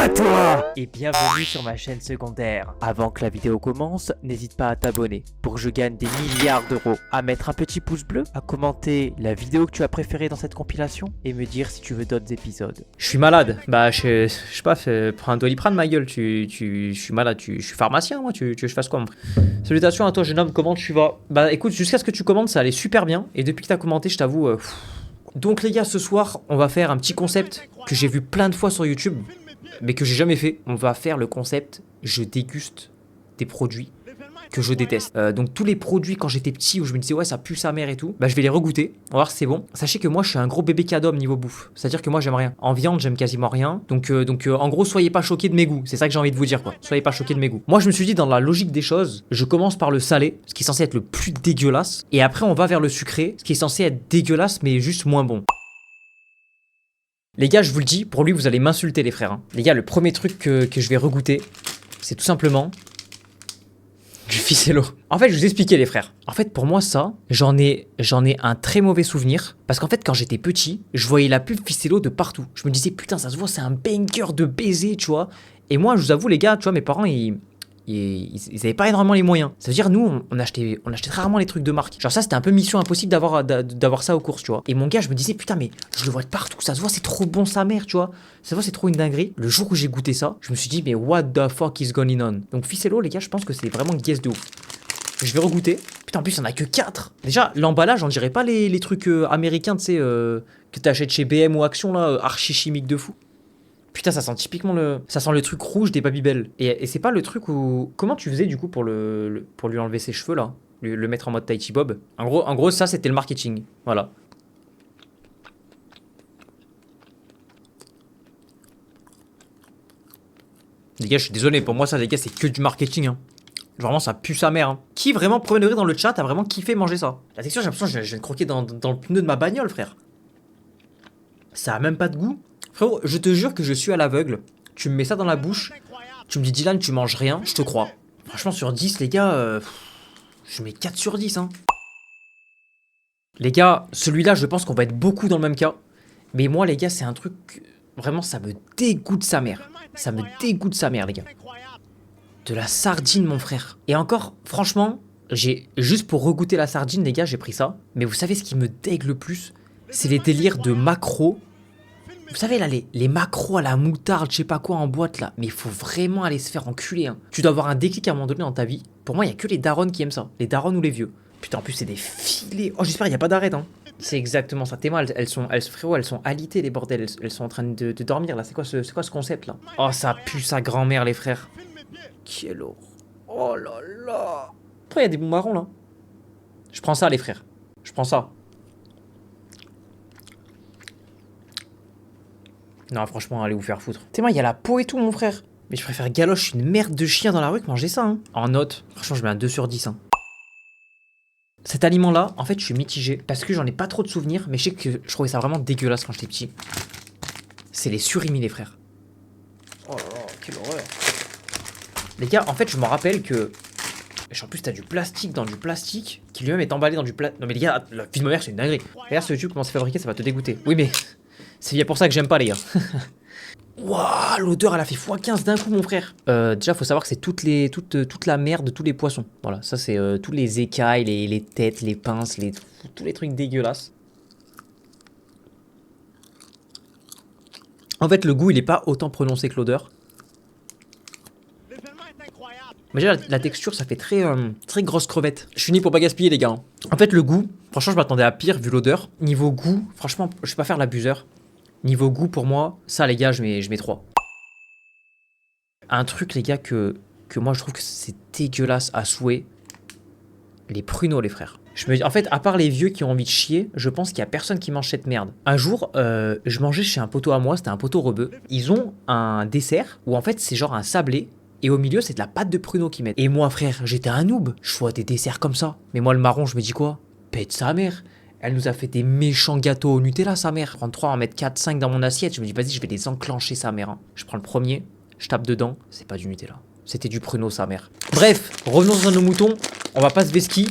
pas toi! Et bienvenue sur ma chaîne secondaire. Avant que la vidéo commence, n'hésite pas à t'abonner pour que je gagne des milliards d'euros, à mettre un petit pouce bleu, à commenter la vidéo que tu as préférée dans cette compilation et me dire si tu veux d'autres épisodes. Je suis malade. Bah, je sais pas, prends un Doliprane, ma gueule. Je suis malade. Je suis pharmacien, moi. Tu veux que je fasse quoi, mon frère? Salutations à toi, jeune homme. Comment tu vas? Bah, écoute, jusqu'à ce que tu commentes, ça allait super bien. Et depuis que t'as commenté, je t'avoue. Donc, les gars, ce soir, on va faire un petit concept que j'ai vu plein de fois sur YouTube, mais que j'ai jamais fait. On va faire le concept je déguste des produits que je déteste. Donc tous les produits quand j'étais petit où je me disais ouais ça pue sa mère et tout, bah je vais les regoûter, on va voir si c'est bon. Sachez que moi je suis un gros bébé cadom niveau bouffe, c'est-à-dire que moi j'aime rien. En viande j'aime quasiment rien, donc en gros soyez pas choqués de mes goûts, c'est ça que j'ai envie de vous dire quoi. Soyez pas choqués de mes goûts. Moi je me suis dit dans la logique des choses, je commence par le salé, ce qui est censé être le plus dégueulasse, et après on va vers le sucré, ce qui est censé être dégueulasse mais juste moins bon. Les gars, je vous le dis, pour lui, vous allez m'insulter, les frères. Hein. Les gars, le premier truc que je vais regoûter, c'est tout simplement du ficello. En fait, je vous expliquais, les frères. En fait, pour moi, ça, j'en ai un très mauvais souvenir. Parce qu'en fait, quand j'étais petit, je voyais la pub ficello de partout. Je me disais, putain, ça se voit, c'est un banger de baiser, tu vois. Et moi, je vous avoue, les gars, tu vois, mes parents, ils avaient pas énormément les moyens. Ça veut dire, nous, on achetait très rarement les trucs de marque. Genre ça, c'était un peu mission impossible d'avoir ça aux courses, tu vois. Et mon gars, je me disais, putain, mais je le vois de partout, ça se voit, c'est trop bon sa mère, tu vois. Ça se voit, c'est trop une dinguerie. Le jour où j'ai goûté ça, je me suis dit, mais what the fuck is going on? Donc ficello, les gars, je pense que c'est vraiment une guess de ouf. Je vais regoûter. Putain, en plus, il y en a que 4. Déjà, l'emballage, on dirait pas les trucs américains, tu sais, que t'achètes chez BM ou Action, là, archi chimique de fou. Putain, ça sent typiquement ça sent le truc rouge des Babybel. Et c'est pas le truc où... Comment tu faisais du coup pour lui enlever ses cheveux là? Le mettre en mode Tahiti Bob? En gros, ça c'était le marketing. Voilà. Les gars, je suis désolé, pour moi ça les gars, c'est que du marketing. Hein. Vraiment, ça pue sa mère. Hein. Qui vraiment, premier degré dans le chat, a vraiment kiffé manger ça? La texture, j'ai l'impression que je viens de croquer dans le pneu de ma bagnole, frère. Ça a même pas de goût. Frérot, je te jure que je suis à l'aveugle. Tu me mets ça dans la bouche, tu me dis Dylan, tu manges rien, je te crois. Franchement, sur 10, les gars, je mets 4 sur 10. Hein. Les gars, celui-là, je pense qu'on va être beaucoup dans le même cas. Mais moi, les gars, c'est un truc... Vraiment, ça me dégoûte sa mère. Ça me dégoûte sa mère, les gars. De la sardine, mon frère. Et encore, franchement, juste pour regoûter la sardine, les gars, j'ai pris ça. Mais vous savez ce qui me dégue le plus? C'est les délires de macros. Vous savez là, les macros à la moutarde, je sais pas quoi en boîte là, mais il faut vraiment aller se faire enculer. Hein. Tu dois avoir un déclic à un moment donné dans ta vie. Pour moi, il y a que les darons qui aiment ça. Les darons ou les vieux. Putain, en plus, c'est des filets. Oh, j'espère qu'il n'y a pas d'arrêt. Hein. C'est exactement ça. Théma, frérot, elles sont alitées, les bordels. Elles sont en train de dormir là. C'est quoi ce concept là? Oh, ça pue sa grand-mère, les frères. Quelle horreur. Oh là là. Après, il y a des bons marrons là. Je prends ça, les frères. Je prends ça. Non, franchement, allez vous faire foutre. Tu sais, moi, il y a la peau et tout, mon frère. Mais je préfère galoche une merde de chien dans la rue que manger ça. Hein. En note, franchement, je mets un 2 sur 10. Hein. Cet aliment-là, en fait, je suis mitigé. Parce que j'en ai pas trop de souvenirs. Mais je sais que je trouvais ça vraiment dégueulasse quand j'étais petit. C'est les surimi, les frères. Oh là là, quelle horreur. Les gars, en fait, je me rappelle que... En plus, t'as du plastique dans du plastique qui lui-même est emballé dans du plastique. Non, mais les gars, la vie de ma mère, c'est une dinguerie. Regarde ce tube, comment c'est fabriqué, ça va te dégoûter. Oui, mais... C'est bien pour ça que j'aime pas, les gars. Waouh, l'odeur, elle a fait x15 d'un coup, mon frère. Déjà, faut savoir que c'est toute la merde de tous les poissons. Voilà, ça, c'est tous les écailles, les têtes, les pinces, tous les trucs dégueulasses. En fait, le goût, il est pas autant prononcé que l'odeur. Mais déjà, la texture, ça fait très grosse crevette. Je suis ni pour pas gaspiller, les gars. Hein. En fait, le goût, franchement, je m'attendais à pire vu l'odeur. Niveau goût, franchement, je vais pas faire l'abuseur. Niveau goût, pour moi, ça, les gars, je mets 3. Un truc, les gars, que moi, je trouve que c'est dégueulasse à souhait. Les pruneaux, les frères. En fait, à part les vieux qui ont envie de chier, je pense qu'il y a personne qui mange cette merde. Un jour, je mangeais chez un poteau à moi, c'était un poteau rebeu. Ils ont un dessert où, en fait, c'est genre un sablé. Et au milieu, c'est de la pâte de pruneau qu'ils mettent. Et moi, frère, j'étais un noob. Je vois des desserts comme ça. Mais moi, le marron, je me dis quoi? Pète sa mère. Elle nous a fait des méchants gâteaux au Nutella, sa mère. Je prends 3, en mettre 4, 5 dans mon assiette. Je me dis, vas-y, je vais les enclencher, sa mère. Hein. Je prends le premier, je tape dedans. C'est pas du Nutella. C'était du pruneau, sa mère. Bref, revenons à nos moutons. On va pas se vesquiller.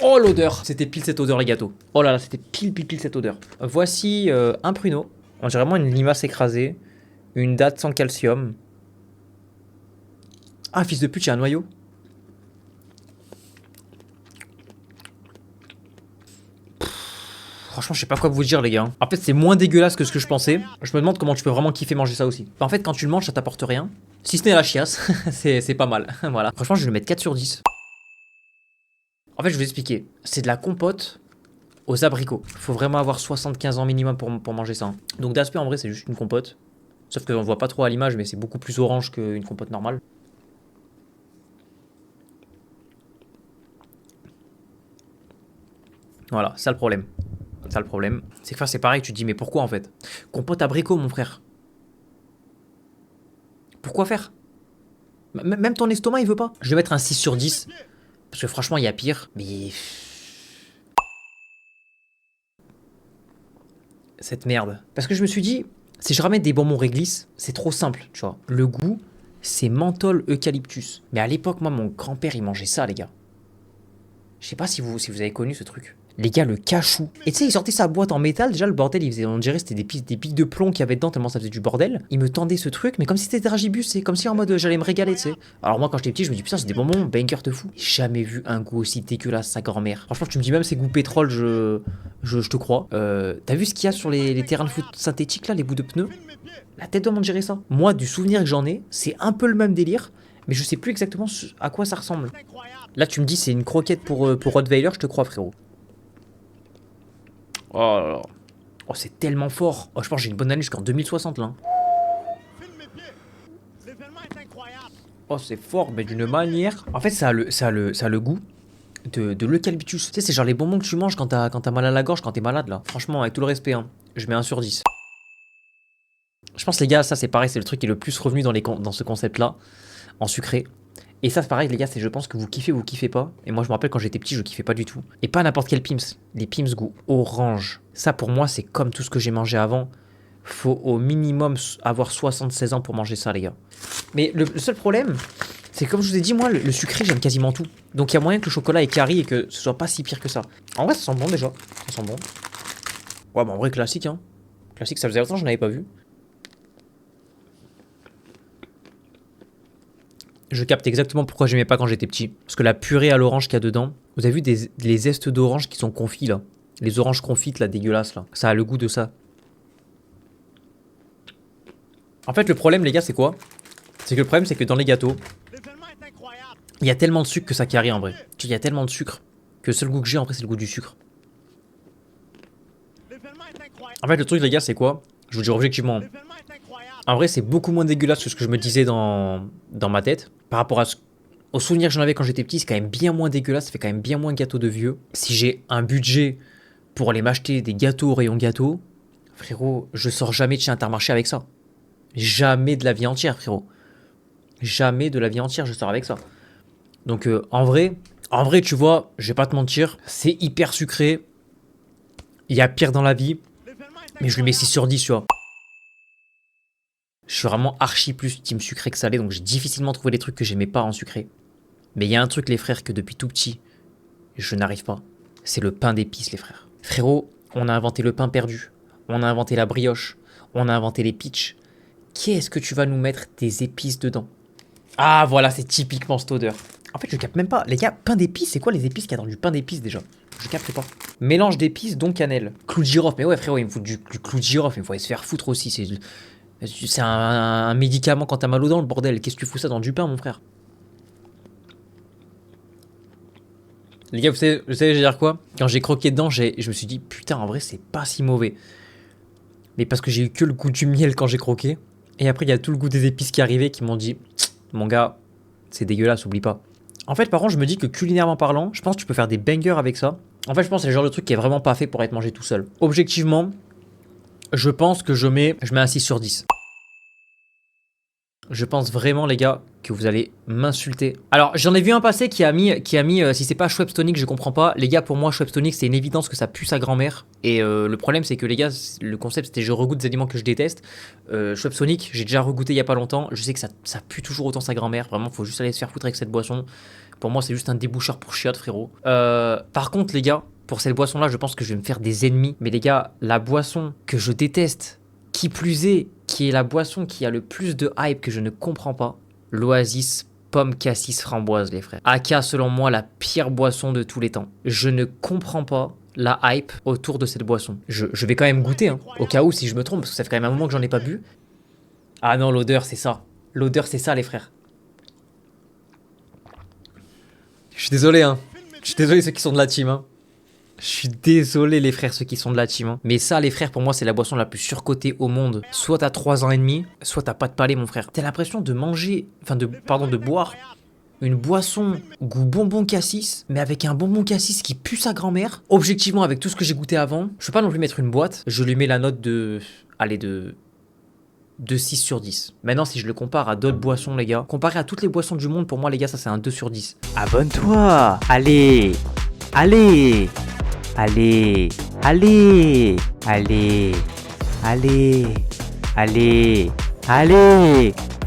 Oh, l'odeur. C'était pile cette odeur, les gâteaux. Oh là là, c'était pile cette odeur. Voici un pruneau. On dirait vraiment une limace écrasée. Une date sans calcium. Ah, fils de pute, il y a un noyau. Franchement, je sais pas quoi vous dire, les gars. En fait, c'est moins dégueulasse que ce que je pensais. Je me demande comment tu peux vraiment kiffer manger ça aussi. En fait, quand tu le manges, ça t'apporte rien. Si ce n'est la chiasse, c'est pas mal. Voilà. Franchement, je vais lui mettre 4 sur 10. En fait, je vais vous expliquer. C'est de la compote aux abricots. Faut vraiment avoir 75 ans minimum pour manger ça. Donc d'aspect, en vrai, c'est juste une compote. Sauf qu'on voit pas trop à l'image, mais c'est beaucoup plus orange qu'une compote normale. Voilà, c'est ça le problème. Ça le problème. C'est que c'est pareil, tu te dis mais pourquoi en fait? Compote abricot, mon frère. Pourquoi faire? Même ton estomac, il veut pas. Je vais mettre un 6 sur 10. Parce que franchement, il y a pire. Mais... cette merde. Parce que je me suis dit, si je ramène des bonbons réglisse, c'est trop simple, tu vois. Le goût, c'est menthol eucalyptus. Mais à l'époque, moi, mon grand-père, il mangeait ça, les gars. Je sais pas si vous avez connu ce truc. Les gars, le cachou. Et tu sais, il sortait sa boîte en métal. Déjà, le bordel, il faisait, on dirait c'était des pics de plomb qu'il y avait dedans, tellement ça faisait du bordel. Il me tendait ce truc, mais comme si c'était Dragibus, c'est comme si en mode j'allais me régaler, tu sais. Alors, moi, quand j'étais petit, je me dis putain, c'est des bonbons, banger de fou. J'ai jamais vu un goût aussi dégueulasse, sa grand-mère. Franchement, tu me dis même c'est goût pétrole, je te crois. T'as vu ce qu'il y a sur les terrains de foot synthétiques là, les bouts de pneus? La tête d'homme, on dirait ça. Moi, du souvenir que j'en ai, c'est un peu le même délire, mais je sais plus exactement à quoi ça ressemble. Là, tu me dis c'est une croquette pour Rottweiler, je te crois, frérot. Oh là là. Oh, c'est tellement fort. Oh, je pense que j'ai une bonne année jusqu'en 2060 là. Oh, c'est fort, mais d'une manière. En fait, ça a le goût de l'eucalyptus. Tu sais, c'est genre les bonbons que tu manges quand t'as mal à la gorge, quand t'es malade là. Franchement, avec tout le respect, hein, je mets 1 sur 10. Je pense, les gars, ça c'est pareil, c'est le truc qui est le plus revenu dans ce concept là, en sucré. Et ça, c'est pareil, les gars, c'est je pense que vous kiffez pas. Et moi, je me rappelle quand j'étais petit, je kiffais pas du tout. Et pas n'importe quel Pims. Les Pims goût orange. Ça, pour moi, c'est comme tout ce que j'ai mangé avant. Faut au minimum avoir 76 ans pour manger ça, les gars. Mais le seul problème, c'est que comme je vous ai dit, moi, le sucré, j'aime quasiment tout. Donc il y a moyen que le chocolat éclairé et que ce soit pas si pire que ça. En vrai, ça sent bon déjà. Ça sent bon. Ouais, bah en vrai, classique, hein. Classique, ça faisait longtemps que je n'avais pas vu. Je capte exactement pourquoi j'aimais pas quand j'étais petit. Parce que la purée à l'orange qu'il y a dedans, vous avez vu les zestes d'orange qui sont confits là. Les oranges confites là, dégueulasses là. Ça a le goût de ça. En fait, le problème, les gars, c'est quoi? C'est que le problème, c'est que dans les gâteaux, il y a tellement de sucre que ça carry en vrai. Il y a tellement de sucre que le seul goût que j'ai en vrai, c'est le goût du sucre. En fait, le truc, les gars, c'est quoi? Je vous dis objectivement. En vrai, c'est beaucoup moins dégueulasse que ce que je me disais dans ma tête. Par rapport aux souvenirs que j'en avais quand j'étais petit, c'est quand même bien moins dégueulasse. Ça fait quand même bien moins gâteau de vieux. Si j'ai un budget pour aller m'acheter des gâteaux au rayon gâteau, frérot, je sors jamais de chez Intermarché avec ça. Jamais de la vie entière, frérot. Jamais de la vie entière, je sors avec ça. Donc, en vrai, tu vois, je vais pas te mentir, c'est hyper sucré. Il y a pire dans la vie. Mais je lui mets 6 sur 10, tu vois. Je suis vraiment archi plus team sucré que salé, donc j'ai difficilement trouvé des trucs que j'aimais pas en sucré. Mais il y a un truc, les frères, que depuis tout petit, je n'arrive pas. C'est le pain d'épices, les frères. Frérot, on a inventé le pain perdu. On a inventé la brioche. On a inventé les pitchs. Qu'est-ce que tu vas nous mettre des épices dedans? Ah, voilà, c'est typiquement cette odeur. En fait, je capte même pas. Les gars, pain d'épices, c'est quoi les épices qu'il y a dans du pain d'épices déjà? Je capte pas. Mélange d'épices, dont cannelle. Clou de girofle. Mais ouais, frérot, il me faut du clou de girofle. Il faut aller se faire foutre aussi. C'est un médicament quand t'as mal aux dents, le bordel. Qu'est-ce que tu fous ça dans du pain, mon frère? Les gars, vous savez, je vais dire quoi? Quand j'ai croqué dedans, je me suis dit, putain, en vrai, c'est pas si mauvais. Mais parce que j'ai eu que le goût du miel quand j'ai croqué. Et après, il y a tout le goût des épices qui arrivaient qui m'ont dit, mon gars, c'est dégueulasse, oublie pas. En fait, par contre, je me dis que culinairement parlant, je pense que tu peux faire des bangers avec ça. En fait, je pense que c'est le genre de truc qui est vraiment pas fait pour être mangé tout seul. Objectivement, je pense que je mets un 6 sur 10. Je pense vraiment, les gars, que vous allez m'insulter. Alors, j'en ai vu un passer qui a mis si c'est pas Schweppes Tonic, je comprends pas. Les gars, pour moi, Schweppes Tonic, c'est une évidence que ça pue sa grand-mère. Et le problème, c'est que les gars, le concept, c'était je regoute des aliments que je déteste. Schweppes Tonic, j'ai déjà regoûté il y a pas longtemps. Je sais que ça pue toujours autant sa grand-mère. Vraiment, faut juste aller se faire foutre avec cette boisson. Pour moi, c'est juste un déboucheur pour chiottes, frérot. Par contre, les gars, pour cette boisson-là, je pense que je vais me faire des ennemis. Mais les gars, la boisson que je déteste, qui plus est, qui est la boisson qui a le plus de hype que je ne comprends pas. L'Oasis pomme cassis framboise, les frères. Aka, selon moi, la pire boisson de tous les temps. Je ne comprends pas la hype autour de cette boisson. Je vais quand même goûter, hein, au cas où si je me trompe, parce que ça fait quand même un moment que j'en ai pas bu. Ah non, l'odeur, c'est ça. L'odeur, c'est ça, les frères. Je suis désolé, hein. Je suis désolé ceux qui sont de la team, hein. Je suis désolé les frères, ceux qui sont de la team, hein. Mais ça les frères, pour moi c'est la boisson la plus surcotée au monde. Soit t'as 3 ans et demi, soit t'as pas de palais mon frère. T'as l'impression de manger, de boire une boisson goût bonbon cassis, mais avec un bonbon cassis qui pue sa grand-mère. Objectivement, avec tout ce que j'ai goûté avant, je peux pas non plus mettre une boîte. Je lui mets la note de 6 sur 10. Maintenant, si je le compare à d'autres boissons, les gars, comparé à toutes les boissons du monde, pour moi, les gars, ça c'est un 2 sur 10. Abonne-toi. Allez. Allez. Allez. Allez. Allez. Allez. Allez. Allez.